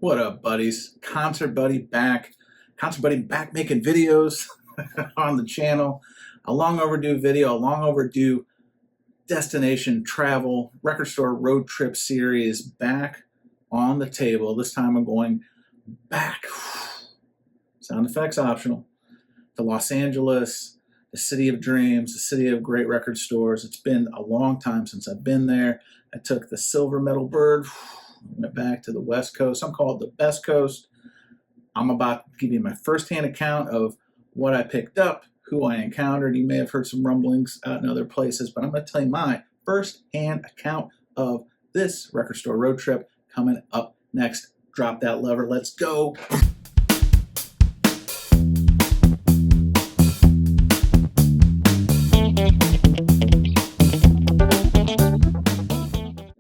What up, buddies? Concert Buddy back. Concert Buddy back making videos on the channel. A long overdue video, a long overdue destination travel record store road trip series back on the table. This time I'm going back, sound effects optional, to Los Angeles, the city of dreams, the city of great record stores. It's been a long time since I've been there. I took the Silver Metal Bird, went back to the West Coast. Some call it the Best Coast. I'm about to give you my firsthand account of what I picked up, who I encountered. You may have heard some rumblings out in other places, but I'm going to tell you my firsthand account of this record store road trip coming up next. Drop that lever. Let's go.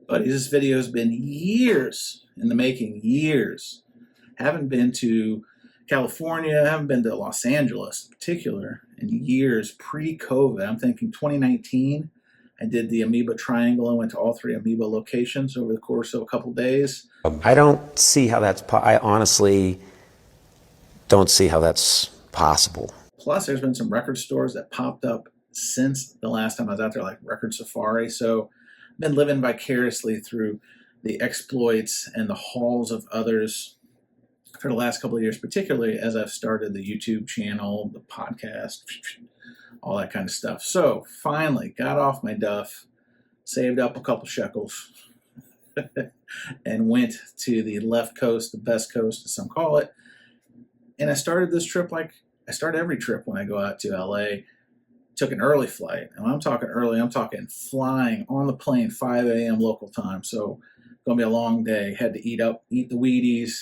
Buddy, this video has been years in the making, years. Haven't been to California, haven't been to Los Angeles in particular in years pre-COVID. I'm thinking 2019. I did the Amoeba Triangle. I went to all three Amoeba locations over the course of a couple days. I don't see how that's, I honestly don't see how that's possible. Plus, there's been some record stores that popped up since the last time I was out there, like Record Safari. So I've been living vicariously through the exploits and the hauls of others for the last couple of years, particularly as I've started the YouTube channel, the podcast, all that kind of stuff. So finally got off my duff, saved up a couple shekels, and went to the left coast, the best coast, as some call it. And I started this trip like I start every trip when I go out to LA. Took an early flight. And when I'm talking early, I'm talking flying on the plane, 5 a.m. local time. So going to be a long day. Had to eat the Wheaties,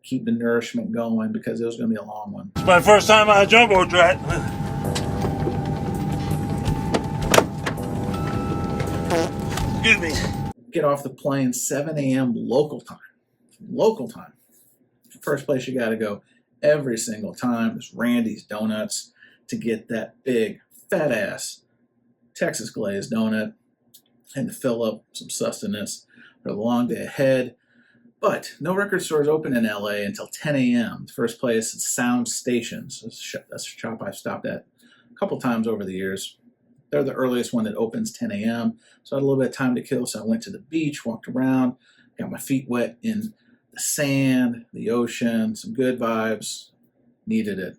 keep the nourishment going because it was going to be a long one. It's my first time on a jumbo jet. Excuse me. Get off the plane 7 a.m. local time. Local time. First place you got to go every single time is Randy's Donuts to get that big, fat-ass Texas glazed donut and to fill up some sustenance for the long day ahead. But no record stores open in LA until 10 a.m. The first place is Soundstations. That's a shop I've stopped at a couple times over the years. They're the earliest one that opens 10 a.m. So I had a little bit of time to kill, so I went to the beach, walked around, got my feet wet in the sand, the ocean, some good vibes. Needed it.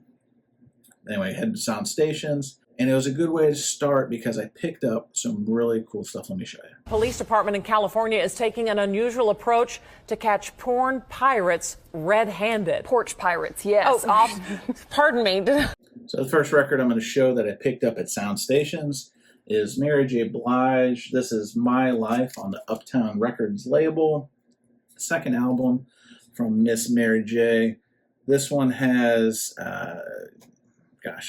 Anyway, headed to Soundstations. And it was a good way to start because I picked up some really cool stuff. Let me show you. Police department in California is taking an unusual approach to catch porn pirates red-handed. Porch pirates, yes. Oh, pardon me. So the first record I'm going to show that I picked up at Soundstations is Mary J. Blige. This is My Life on the Uptown Records label. Second album from Miss Mary J. This one has,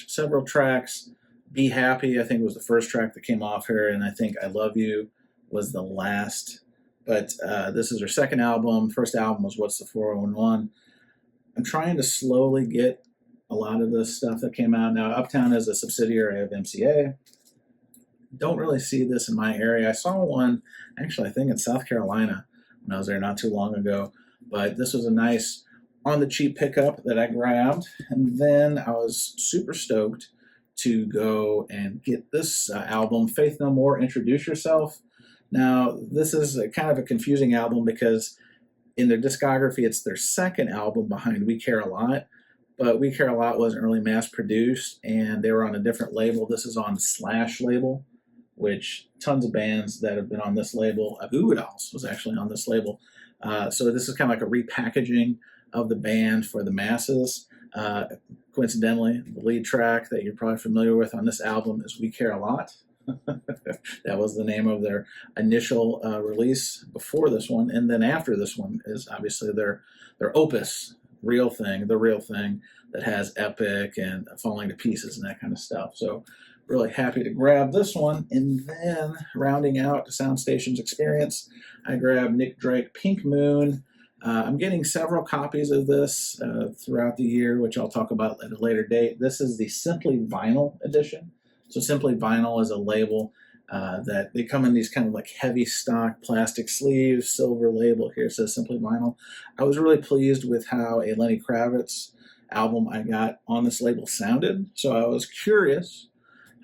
several tracks. Be Happy, I think, was the first track that came off here, and I think I Love You was the last. But this is her second album. First album was What's the 411. I'm trying to slowly get a lot of the stuff that came out. Now, Uptown is a subsidiary of MCA. Don't really see this in my area. I saw one, actually, I think in South Carolina when I was there not too long ago. But this was a nice on-the-cheap pickup that I grabbed. And then I was super stoked to go and get this album, Faith No More, Introduce Yourself. Now, this is kind of a confusing album because in their discography, it's their second album behind We Care A Lot, but We Care A Lot wasn't really mass-produced, and they were on a different label. This is on Slash label, which tons of bands that have been on this label. Who else was actually on this label? So this is kind of like a repackaging of the band for the masses. Coincidentally, the lead track that you're probably familiar with on this album is We Care A Lot. That was the name of their initial release before this one. And then after this one is obviously their opus, the real thing that has Epic and Falling to Pieces and that kind of stuff. So really happy to grab this one. And then rounding out the Soundstations experience, I grabbed Nick Drake Pink Moon. I'm getting several copies of this throughout the year, which I'll talk about at a later date. This is the Simply Vinyl edition. So Simply Vinyl is a label that they come in these kind of like heavy stock plastic sleeves, silver label. Here it says Simply Vinyl. I was really pleased with how a Lenny Kravitz album I got on this label sounded. So I was curious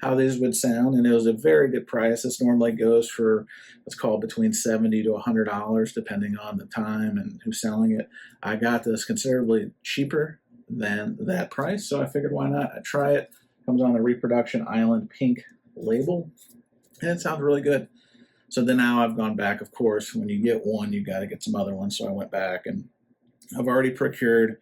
how these would sound, and it was a very good price. This normally goes for what's called between $70 to $100, depending on the time and who's selling it. I got this considerably cheaper than that price, so I figured why not? I'd try it. Comes on the Reproduction Island pink label, and it sounds really good. So then now I've gone back, of course, when you get one, you got to get some other ones. So I went back, and I've already procured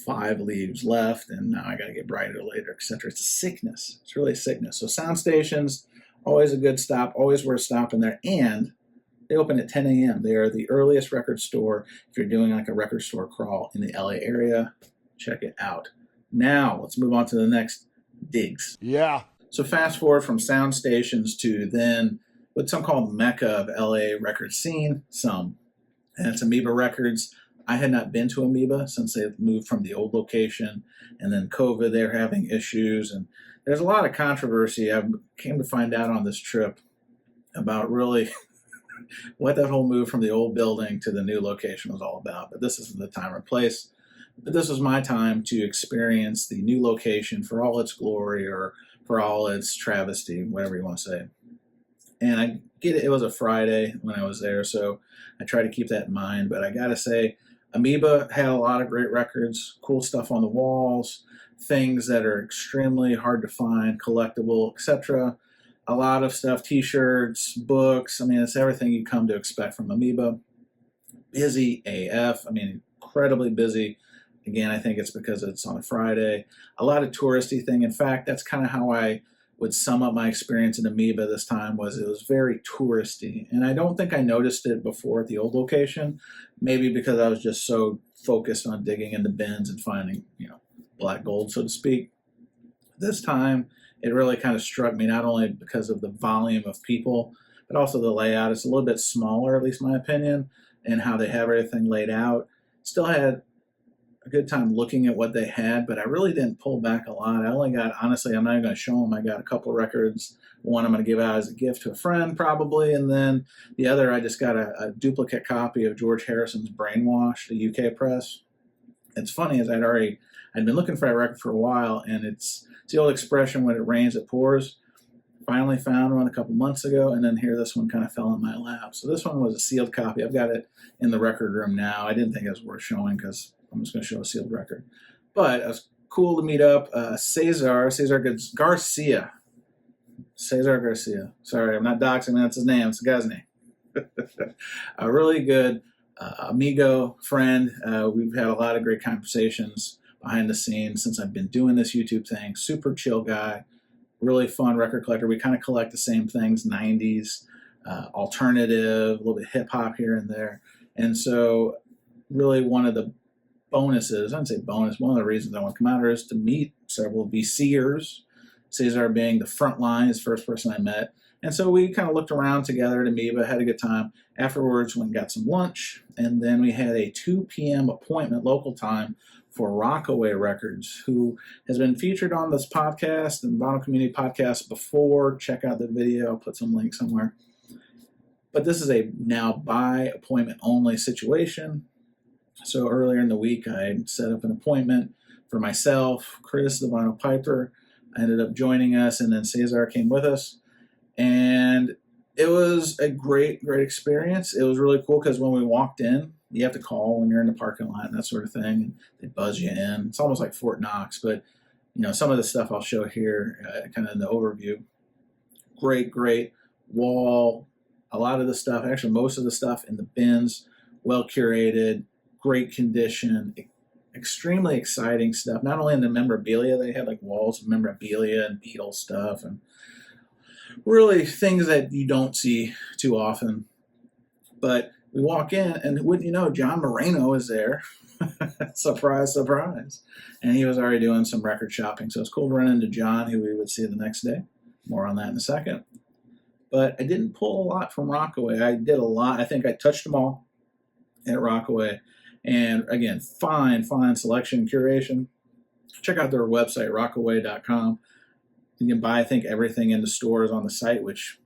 5 leaves left, and now I got to get brighter later, etc. It's a sickness. It's really a sickness. So Soundstations, always a good stop, always worth stopping there. And they open at 10 a.m. They are the earliest record store. If you're doing like a record store crawl in the LA area, check it out. Now, let's move on to the next digs. Yeah. So fast forward from Soundstations to then what some call the Mecca of LA record scene, and it's Amoeba Records. I had not been to Amoeba since they moved from the old location, and then COVID, they were having issues, and there's a lot of controversy. I came to find out on this trip about really what that whole move from the old building to the new location was all about, but this isn't the time or place. But this was my time to experience the new location for all its glory, or for all its travesty, whatever you want to say. And I get it, it was a Friday when I was there, so I try to keep that in mind. But I gotta say, Amoeba had a lot of great records, cool stuff on the walls, things that are extremely hard to find, collectible, etc. A lot of stuff, t-shirts, books. I mean, it's everything you come to expect from Amoeba. Busy AF. I mean, incredibly busy. Again, I think it's because it's on a Friday. A lot of touristy thing. In fact, that's kind of how I would sum up my experience in Amoeba this time. Was it was very touristy, and I don't think I noticed it before at the old location. Maybe because I was just so focused on digging into bins and finding, black gold, so to speak. This time, it really kind of struck me, not only because of the volume of people, but also the layout. It's a little bit smaller, at least my opinion, and how they have everything laid out. Still had a good time looking at what they had, but I really didn't pull back a lot. I only got, honestly, I'm not even going to show them. I got a couple records. One I'm going to give out as a gift to a friend probably, and then the other I just got a duplicate copy of George Harrison's Brainwash, the UK press. It's funny, as I'd been looking for that record for a while, and it's the old expression, when it rains it pours. Finally found one a couple months ago, and then here this one kind of fell in my lap. So this one was a sealed copy. I've got it in the record room now. I didn't think it was worth showing because I'm just going to show a sealed record. But it was cool to meet up. Cesar Garcia. Cesar Garcia. Sorry, I'm not doxing him. That's his name. It's the guy's name. A really good amigo, friend. We've had a lot of great conversations behind the scenes since I've been doing this YouTube thing. Super chill guy. Really fun record collector. We kind of collect the same things, 90s, alternative, a little bit hip-hop here and there. And so really one of the bonuses, I wouldn't say bonus, one of the reasons I want to come out here is to meet several VCers, Cesar being the front line, his first person I met. And so we kind of looked around together at Amoeba, had a good time. Afterwards, went and got some lunch, and then we had a 2 p.m. appointment local time for Rockaway Records, who has been featured on this podcast and Vinyl Community Podcast before. Check out the video. I'll put some link somewhere. But this is a now by appointment only situation. So earlier in the week, I set up an appointment for myself, Chris, the vinyl piper, ended up joining us, and then Cesar came with us. And it was a great, great experience. It was really cool because when we walked in, you have to call when you're in the parking lot and that sort of thing, and they buzz you in. It's almost like Fort Knox, but some of the stuff I'll show here, kind of in the overview. Great, great wall. A lot of the stuff, actually most of the stuff in the bins, well curated, great condition, extremely exciting stuff. Not only in the memorabilia, they had like walls of memorabilia and Beatles stuff, and really things that you don't see too often. But we walk in, and wouldn't you know, John Moreno is there. Surprise, surprise. And he was already doing some record shopping. So it's cool to run into John, who we would see the next day. More on that in a second. But I didn't pull a lot from Rockaway. I did a lot. I think I touched them all at Rockaway. And again, fine selection and curation. Check out their website, rockaway.com. You can buy, I think, everything in the stores on the site, which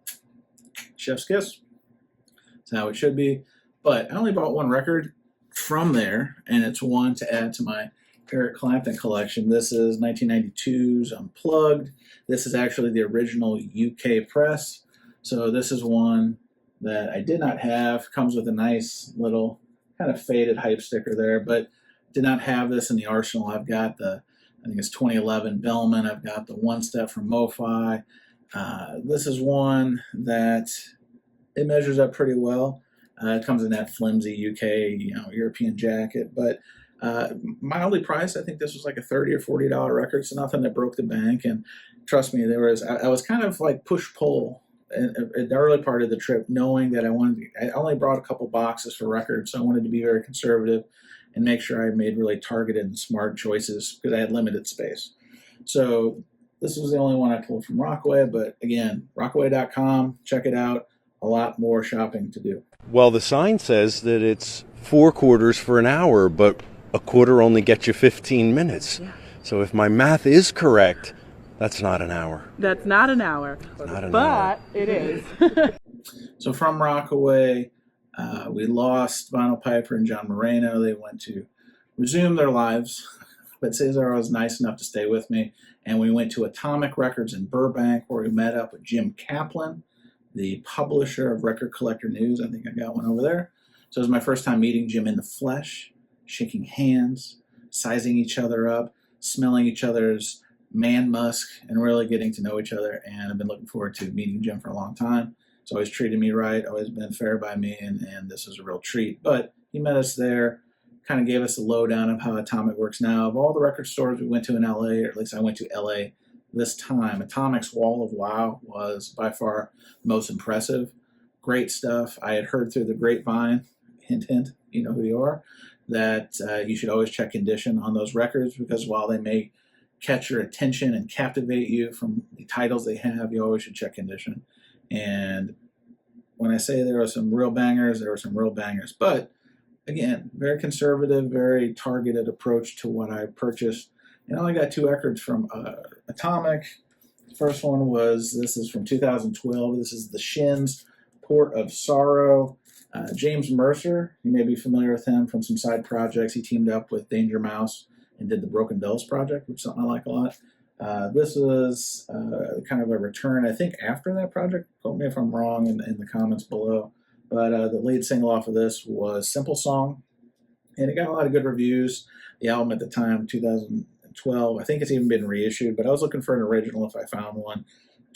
Chef's kiss. That's how it should be. But I only bought one record from there, and it's one to add to my Eric Clapton collection. This is 1992's Unplugged. This is actually the original UK press. So this is one that I did not have. Comes with a nice little kind of faded hype sticker there, but did not have this in the arsenal. I've got the, I think it's 2011 Bellman. I've got the One Step from MoFi. This is one that it measures up pretty well. It comes in that flimsy UK, European jacket. But my only price, I think this was like a $30 or $40 record, so nothing that broke the bank. And trust me, I was kind of like push-pull in the early part of the trip, knowing that I only brought a couple boxes for records, so I wanted to be very conservative and make sure I made really targeted and smart choices because I had limited space. So this was the only one I pulled from Rockaway, but again, rockaway.com, check it out. A lot more shopping to do. Well, the sign says that it's 4 quarters for an hour, but a quarter only gets you 15 minutes. Yeah. So if my math is correct, that's not an hour. That's not an hour. But it is. So from Rockaway, we lost Vinyl Piper and John Moreno. They went to resume their lives, but Cesar was nice enough to stay with me. And we went to Atomic Records in Burbank, where we met up with Jim Kaplan, the publisher of Record Collector News. I think I got one over there. So it was my first time meeting Jim in the flesh, shaking hands, sizing each other up, smelling each other's man musk, and really getting to know each other. And I've been looking forward to meeting Jim for a long time. He's always treated me right, always been fair by me, and this is a real treat. But he met us there, kind of gave us a lowdown of how Atomic works now. Of all the record stores we went to in LA, or at least I went to LA this time, Atomic's Wall of Wow was by far most impressive. Great stuff. I had heard through the grapevine, hint, hint, you know who you are, that you should always check condition on those records, because while they may catch your attention and captivate you from the titles they have, you always should check condition. And when I say there are some real bangers, there are some real bangers. But again, very conservative, very targeted approach to what I purchased. And I only got 2 records from Atomic. The first one this is from 2012. This is The Shins, Port of Sorrow. James Mercer, you may be familiar with him from some side projects. He teamed up with Danger Mouse and did the Broken Bells project, which is something I like a lot. This was kind of a return, I think, after that project. Quote me if I'm wrong in the comments below. But the lead single off of this was Simple Song, and it got a lot of good reviews. The album at the time, 2012, I think it's even been reissued, but I was looking for an original if I found one.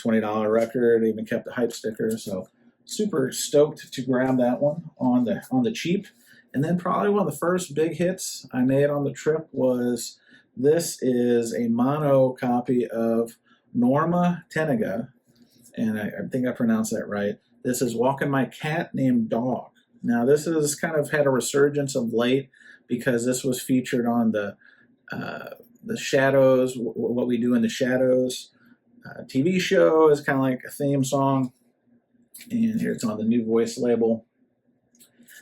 $20 record, even kept the hype sticker, so super stoked to grab that one on the cheap. And then probably one of the first big hits I made on the trip was, this is a mono copy of Norma Tenega, and I think I pronounced that right. This is Walking My Cat Named Dog. Now this has kind of had a resurgence of late, because this was featured on the Shadows, What We Do in the Shadows TV show, is kind of like a theme song. And here it's on the New Voice label.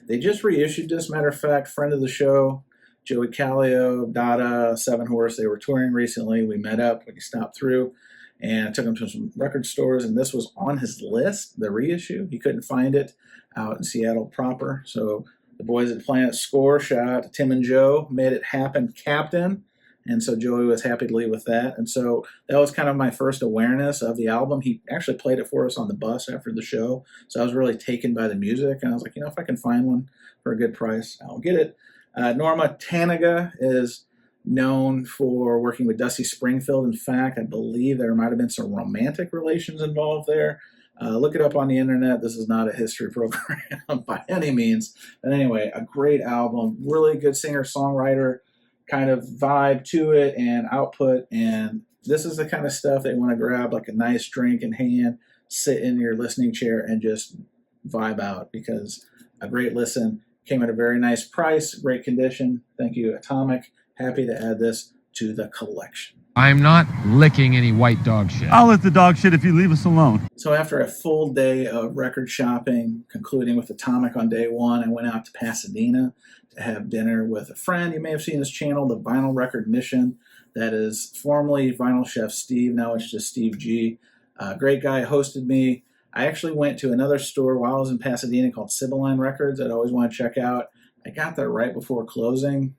They just reissued this, matter of fact, friend of the show, Joey Callio, Dada, Seven Horse, they were touring recently. We met up, we stopped through, and I took him to some record stores, and this was on his list, the reissue. He couldn't find it out in Seattle proper. So the boys at Planet Score, shout out to Tim and Joe, made it happen, Captain. And so Joey was happy to leave with that. And so that was kind of my first awareness of the album. He actually played it for us on the bus after the show. So I was really taken by the music. And I was like, if I can find one for a good price, I'll get it. Norma Tanega is known for working with Dusty Springfield. In fact, I believe there might have been some romantic relations involved there. Look it up on the internet. This is not a history program by any means. But anyway, a great album. Really good singer-songwriter kind of vibe to it and output. And this is the kind of stuff that you want to grab like a nice drink in hand, sit in your listening chair, and just vibe out, because a great listen. Came at a very nice price, great condition. Thank you, Atomic. Happy to add this to the collection. I'm not licking any white dog shit. I'll let the dog shit if you leave us alone. So after a full day of record shopping, concluding with Atomic on day one, I went out to Pasadena to have dinner with a friend. You may have seen his channel, The Vinyl Record Mission. That is formerly Vinyl Chef Steve. Now it's just Steve G. Great guy, hosted me. I actually went to another store while I was in Pasadena called Sibylline Records. I'd always want to check out. I got there right before closing.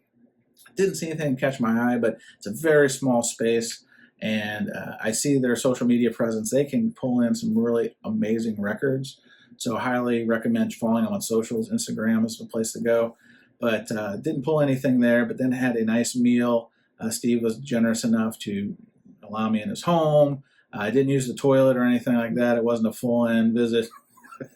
Didn't see anything catch my eye, but it's a very small space. And I see their social media presence. They can pull in some really amazing records. So I highly recommend following them on socials. Instagram is the place to go. But didn't pull anything there, but then had a nice meal. Steve was generous enough to allow me in his home. I didn't use the toilet or anything like that. It wasn't a full-in visit.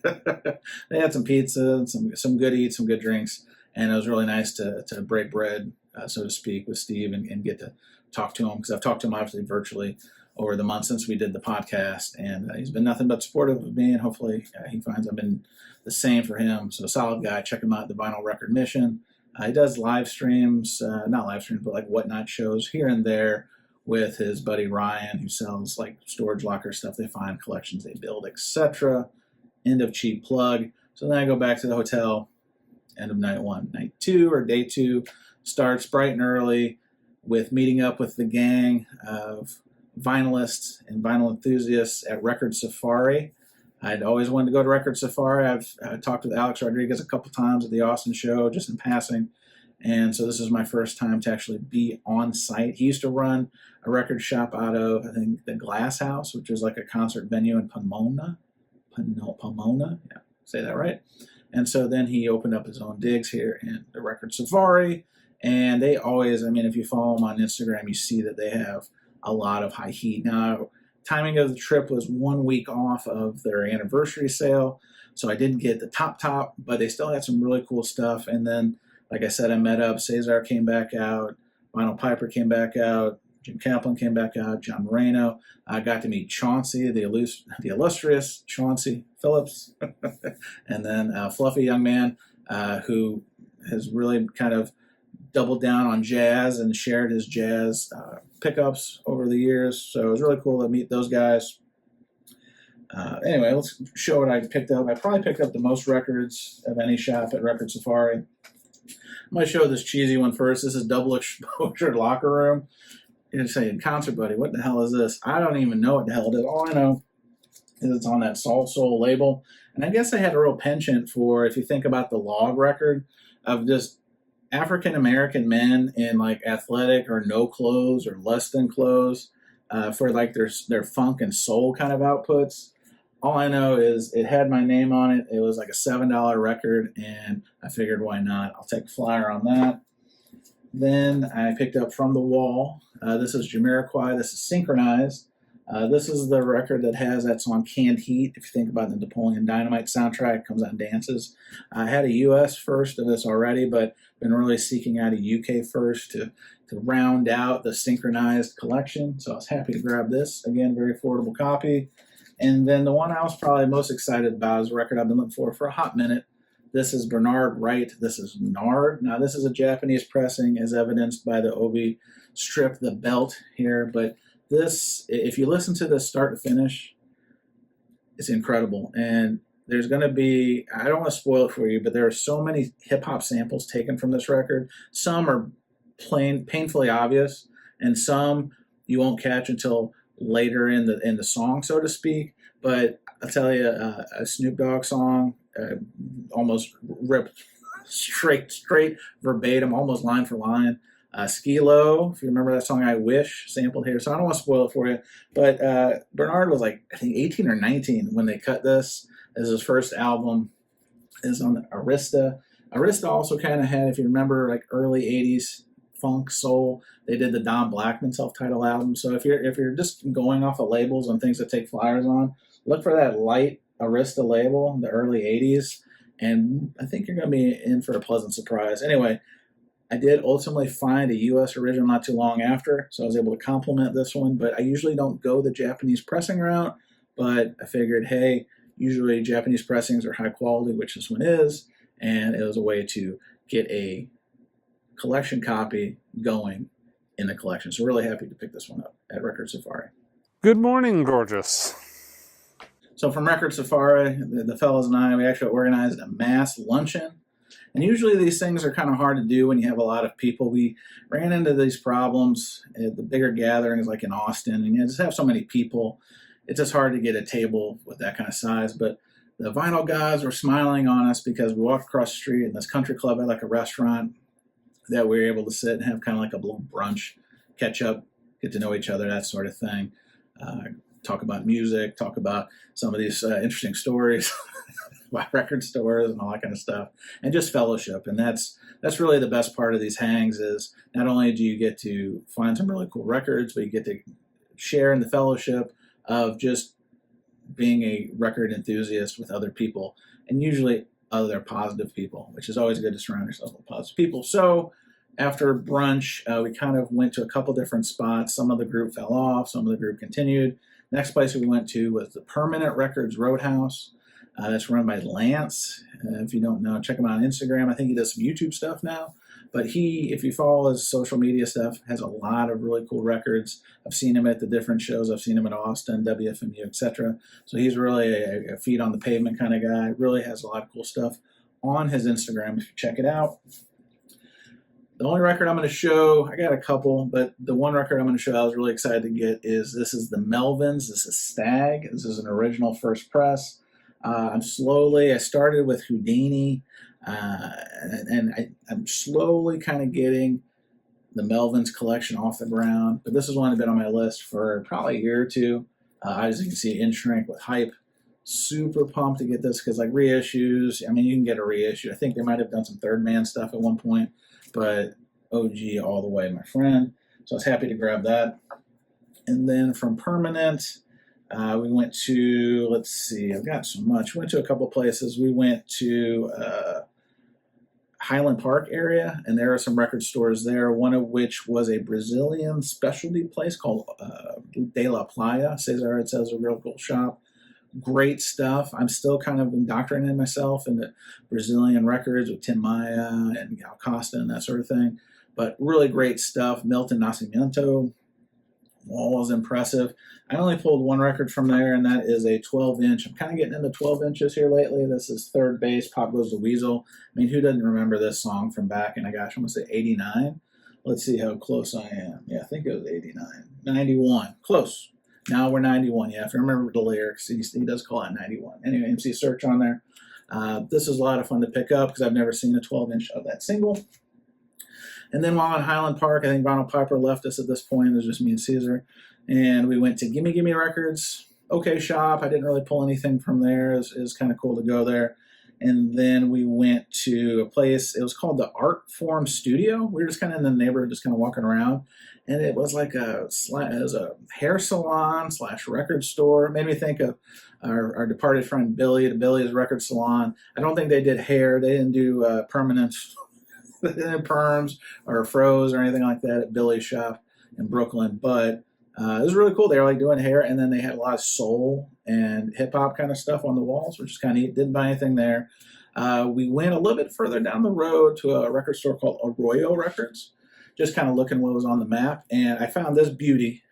They had some pizza, and some good eats, some good drinks. And it was really nice to break bread, so to speak, with Steve and get to talk to him, because I've talked to him obviously virtually over the months since we did the podcast, and he's been nothing but supportive of me, and hopefully he finds I've been the same for him. So a solid guy. Check him out at the Vinyl Record Mission. He does live streams, not live streams, but like whatnot shows here and there with his buddy Ryan, who sells like storage locker stuff they find, collections they build, etc. End of cheap plug. So then I go back to the hotel, end of night one. Night two, or day two, starts bright and early with meeting up with the gang of vinylists and vinyl enthusiasts at Record Safari. I'd always wanted to go to Record Safari. I've talked with Alex Rodriguez a couple times at the Austin show, just in passing. And so this is my first time to actually be on site. He used to run a record shop out of, I think, the Glass House, which is like a concert venue in Pomona. Yeah, say that right. And so then he opened up his own digs here in the Record Safari. And they always, I mean, if you follow them on Instagram, you see that they have a lot of high heat. Now, timing of the trip was 1 week off of their anniversary sale. So I didn't get the top, but they still had some really cool stuff. And then, like I said, I met up. Cesar came back out. Vinyl Piper came back out. Jim Kaplan came back out. John Moreno. I got to meet Chauncey, the illustrious Chauncey Phillips. And then a fluffy young man who has really kind of doubled down on jazz and shared his jazz pickups over the years. So it was really cool to meet those guys. Anyway, let's show what I picked up. I probably picked up the most records of any shop at Record Safari. I'm going to show this cheesy one first. This is Double Exposure Locker Room. You're saying, CONCERTBUDDIE, what the hell is this? I don't even know what the hell it is. All I know is it's on that Salt Soul label. And I guess I had a real penchant for, if you think about the log record, of just African-American men in like athletic or no clothes or less than clothes for like their funk and soul kind of outputs. All I know is it had my name on it. It was like a $7 record, and I figured, why not? I'll take a flyer on that. Then I picked up From the Wall. This is Jamiroquai. This is Synchronized. This is the record that has that song Canned Heat. If you think about the Napoleon Dynamite soundtrack, it comes out and dances. I had a US first of this already, but been really seeking out a UK first to round out the Synchronized collection. So I was happy to grab this. Again, very affordable copy. And then the one I was probably most excited about is a record I've been looking for a hot minute. This is Bernard Wright. This is Nard. Now, this is a Japanese pressing, as evidenced by the Obi strip, the belt here. But this, if you listen to this start to finish, it's incredible. And there's going to be, I don't want to spoil it for you, but there are so many hip-hop samples taken from this record. Some are painfully obvious, and some you won't catch until later in the song, so to speak. But I'll tell you, a Snoop Dogg song, almost ripped straight verbatim, almost line for line. Skilo, if you remember that song, I Wish, sampled here. So I don't want to spoil it for you. But Bernard was like, I think 18 or 19 when they cut this as his first album. Is on the Arista. Arista also kind of had, if you remember, like early 80s funk, soul. They did the Don Blackman self-titled album. So if you're just going off of labels and things to take flyers on, look for that light Arista label, the early 80s, and I think you're going to be in for a pleasant surprise. Anyway, I did ultimately find a U.S. original not too long after, so I was able to complement this one, but I usually don't go the Japanese pressing route, but I figured, hey, usually Japanese pressings are high quality, which this one is, and it was a way to get a collection copy going in the collection. So really happy to pick this one up at Record Safari. Good morning, gorgeous. So from Record Safari, the fellows and I, we actually organized a mass luncheon. And usually these things are kind of hard to do when you have a lot of people. We ran into these problems at the bigger gatherings like in Austin, and you just have so many people. it's just hard to get a table with that kind of size. But the vinyl guys were smiling on us because we walked across the street and this country club had like a restaurant that we were able to sit and have kind of like a little brunch, catch up, get to know each other, that sort of thing. Talk about music, talk about some of these interesting stories about record stores and all that kind of stuff, and just fellowship. And that's really the best part of these hangs, is not only do you get to find some really cool records, but you get to share in the fellowship of just being a record enthusiast with other people, and usually other positive people, which is always good to surround yourself with positive people. So after brunch, we kind of went to a couple different spots. Some of the group fell off, some of the group continued. Next place we went to was the Permanent Records Roadhouse. That's run by Lance. If you don't know, check him out on Instagram. I think he does some YouTube stuff now. But he, if you follow his social media stuff, has a lot of really cool records. I've seen him at the different shows. I've seen him at Austin, WFMU, etc. So he's really a feet on the pavement kind of guy. Really has a lot of cool stuff on his Instagram if you check it out. The only record I'm going to show, I got a couple, but the one record I'm going to show I was really excited to get is this is the Melvins. This is Stag. This is an original first press. I started with Houdini, and I'm slowly kind of getting the Melvins collection off the ground. But this is one that's been on my list for probably a year or two. As you can see, in shrink with Hype. Super pumped to get this because, like, reissues, I mean, you can get a reissue. I think they might have done some Third Man stuff at one point, but OG all the way, my friend. So I was happy to grab that. And then from Permanent, we went to, let's see, I've got so much. We went to a couple places. We went to Highland Park area, and there are some record stores there, one of which was a Brazilian specialty place called De La Playa. Cesar, it says, a real cool shop. Great stuff. I'm still kind of indoctrinating myself into Brazilian records with Tim Maia and Gal Costa and that sort of thing. But really great stuff. Milton Nascimento, all was impressive. I only pulled one record from there, and that is a 12-inch. I'm kind of getting into 12 inches here lately. This is Third Base, Pop Goes the Weasel. I mean, who doesn't remember this song from back in, I want to say 89? Let's see how close I am. Yeah, I think it was 89. 91. Close. Now we're 91. Yeah, if you remember the lyrics, he does call it 91. Anyway, MC Search on there. This is a lot of fun to pick up because I've never seen a 12-inch of that single. And then while in Highland Park, I think Ronald Piper left us at this point. It was just me and Caesar. And we went to Gimme Records. Okay shop. I didn't really pull anything from there. It was kind of cool to go there. And then we went to a place, it was called the Art Form Studio. We were just kind of in the neighborhood, just kind of walking around. And it was like it was a hair salon / record store. It made me think of our departed friend Billy, the Billy's Record Salon. I don't think they did hair. They didn't do permanent perms or froze or anything like that at Billy's shop in Brooklyn. But it was really cool. They were like doing hair, and then they had a lot of soul and hip hop kind of stuff on the walls, which is kind of neat. Didn't buy anything there. We went a little bit further down the road to a record store called Arroyo Records, just kind of looking what was on the map, and I found this beauty.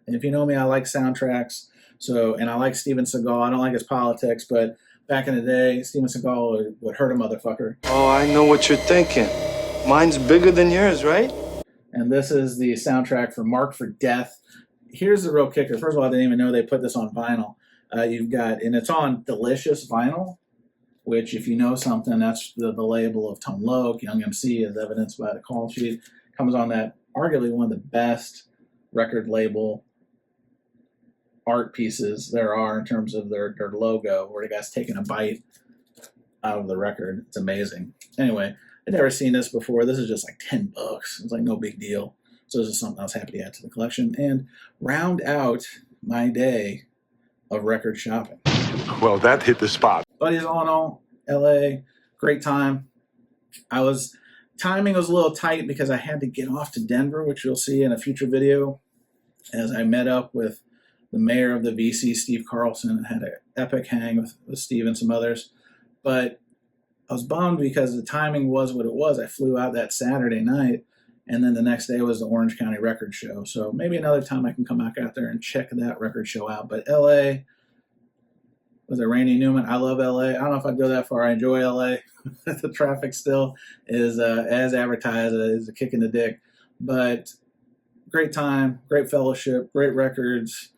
And if you know me, I like soundtracks. And I like Steven Seagal. I don't like his politics, but back in the day, Steven Seagal would hurt a motherfucker. Oh, I know what you're thinking. Mine's bigger than yours, right? And this is the soundtrack for Marked for Death. Here's the real kicker. First of all, I didn't even know they put this on vinyl. And it's on Delicious vinyl, which, if you know something, that's the label of Tone Loc, Young MC, as evidenced by the call sheet. Comes on that, arguably one of the best record label art pieces there are in terms of their logo, where the guy's taking a bite out of the record. It's amazing. Anyway, I'd never seen this before. This is just like $10. It's like no big deal. So this is something I was happy to add to the collection and round out my day of record shopping. Well, that hit the spot. Buddies, all in all, LA, great time. Timing was a little tight because I had to get off to Denver, which you'll see in a future video, as I met up with the mayor of the VC, Steve Carlson, and had an epic hang with Steve and some others. But I was bummed because the timing was what it was. I flew out that Saturday night, and then the next day was the Orange County Record Show. So maybe another time I can come back out there and check that record show out. But LA, was it Randy Newman? I love LA. I don't know if I'd go that far. I enjoy LA. The traffic still is as advertised, is a kick in the dick. But great time, great fellowship, great records.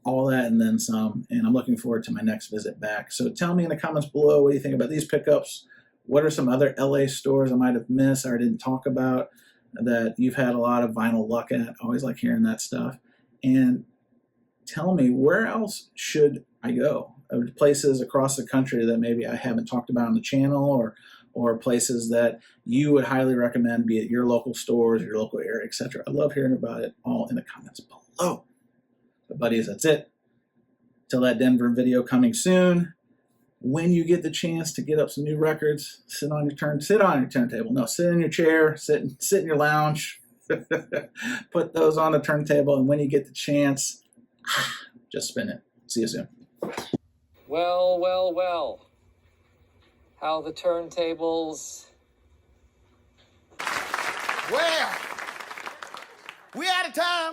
all that and then some, and I'm looking forward to my next visit back. So tell me in the comments below, what do you think about these pickups? What are some other LA stores I might have missed or didn't talk about that you've had a lot of vinyl luck at? I always like hearing that stuff. And tell me, where else should I go? Places across the country that maybe I haven't talked about on the channel, or places that you would highly recommend, be it your local stores, your local area, etc. I love hearing about it all in the comments below. But buddies, that's it. Till that Denver video coming soon. When you get the chance to get up some new records, sit on your turntable. No, sit in your chair, sit in your lounge. Put those on the turntable, and when you get the chance, just spin it. See you soon. Well, well, well. How the turntables... Well, we out of time.